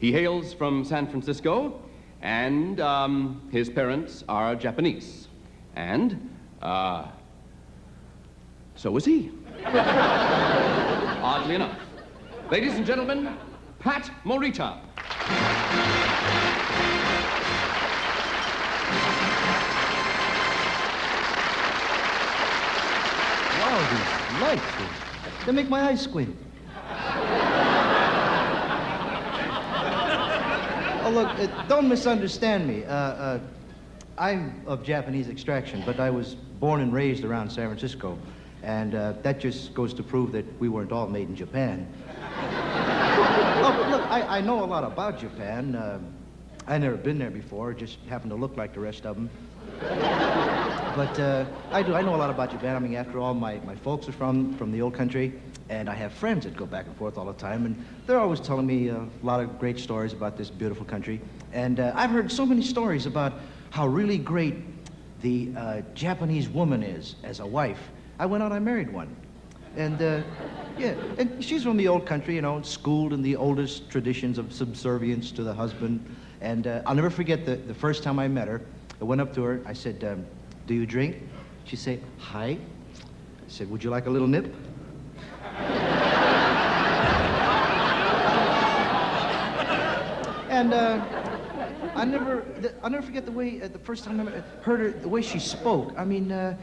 He hails from San Francisco, and his parents are Japanese. And so is he. Oddly enough. Ladies and gentlemen, Pat Morita. Wow, these lights, they make my eyes squint. Oh, look, don't misunderstand me. I'm of Japanese extraction, but I was born and raised around San Francisco, and that just goes to prove that we weren't all made in Japan. Oh, look, I know a lot about Japan. I've never been there before, just happen to look like the rest of them. But I know a lot about Japan. I mean, after all, my folks are from the old country, and I have friends that go back and forth all the time, and they're always telling me a lot of great stories about this beautiful country. And I've heard so many stories about how really great the Japanese woman is as a wife. I went out, I married one. And, yeah, and she's from the old country, you know, schooled in the oldest traditions of subservience to the husband. And I'll never forget the first time I met her. I went up to her, I said, do you drink? She said, hi. I said, would you like a little nip? And I'll never forget the way, the first time I heard her, the way she spoke. I mean,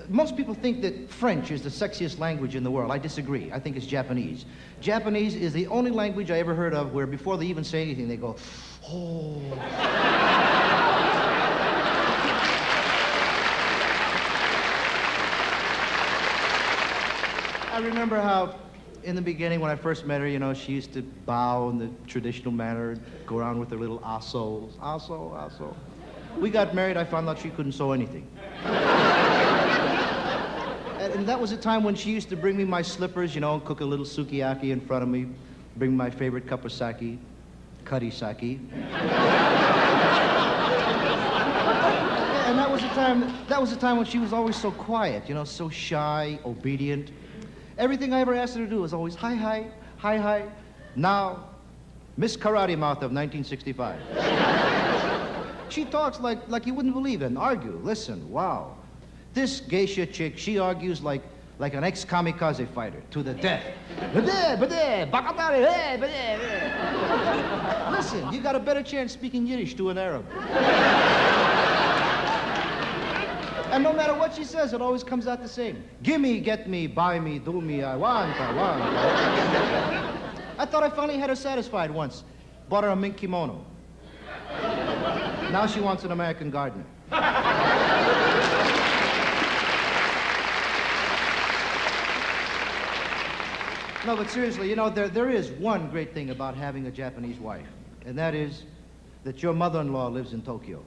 most people think that French is the sexiest language in the world. I disagree. I think it's Japanese. Japanese is the only language I ever heard of where before they even say anything, they go, oh. I remember how, in the beginning, when I first met her, you know, she used to bow in the traditional manner, go around with her little asos. Aso, aso. We got married, I found out she couldn't sew anything. And that was a time when she used to bring me my slippers, you know, cook a little sukiyaki in front of me, bring me my favorite cup of sake, cutty sake. And that was a time when she was always so quiet, you know, so shy, obedient. Everything I ever asked her to do was always hi, hi, hi, hi. Now, Miss Karate Mouth of 1965. She talks like you wouldn't believe it and argue. Listen, wow. This geisha chick, she argues like an ex-kamikaze fighter to the death. Listen, you got a better chance speaking Yiddish to an Arab. And no matter what she says, it always comes out the same. Gimme, get me, buy me, do me, I want. I thought I finally had her satisfied once. Bought her a mink kimono. Now she wants an American gardener. No, but seriously, you know, there is one great thing about having a Japanese wife, and that is that your mother-in-law lives in Tokyo.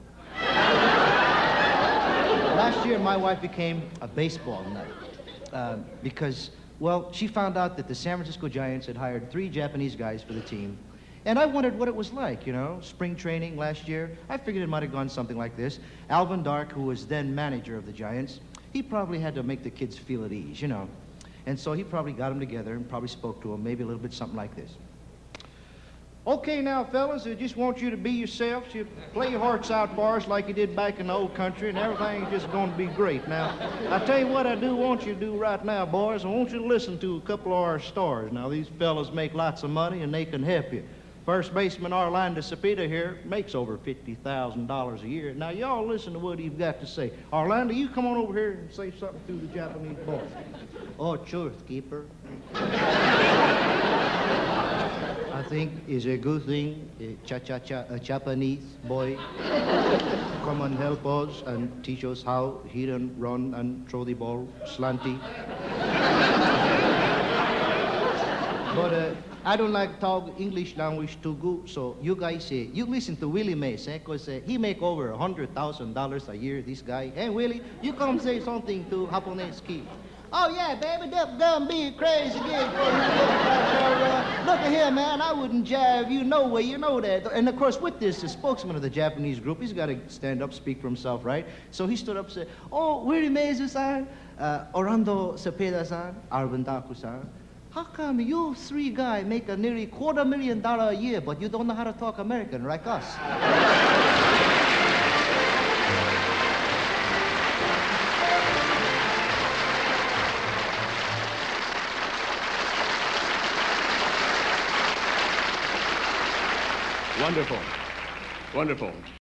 Last year, my wife became a baseball nut because, well, she found out that the San Francisco Giants had hired 3 Japanese guys for the team. And I wondered what it was like, you know, spring training last year. I figured it might have gone something like this. Alvin Dark, who was then manager of the Giants, he probably had to make the kids feel at ease, you know. And so he probably got them together and probably spoke to them, maybe a little bit something like this. Okay, now, fellas, I just want you to be yourselves. You play your hearts out for us like you did back in the old country, and everything is just going to be great. Now, I tell you what I do want you to do right now, boys. I want you to listen to a couple of our stories. Now, these fellas make lots of money, and they can help you. First baseman Orlando Cepeda here makes over $50,000 a year. Now, y'all listen to what he's got to say. Orlando, you come on over here and say something to the Japanese boy. Oh, truth, keeper. I think is a good thing, a Japanese boy come and help us and teach us how hit and run and throw the ball slanty. But I don't like talk English language too good, so you guys you listen to Willie Mays, because he make over $100,000 a year, this guy. Hey, Willie, you come say something to Japanese kid. Oh, yeah, baby, that dumb be crazy again. Look at here, man, I wouldn't jive you no way, you know that. And, of course, with this, the spokesman of the Japanese group, he's got to stand up, speak for himself, right? So he stood up and said, oh, Willie Mays-san, Orlando Cepeda-san, Alvin Daku-san, How come you three guys make a nearly $250,000 a year, but you don't know how to talk American like us? Wonderful. Wonderful.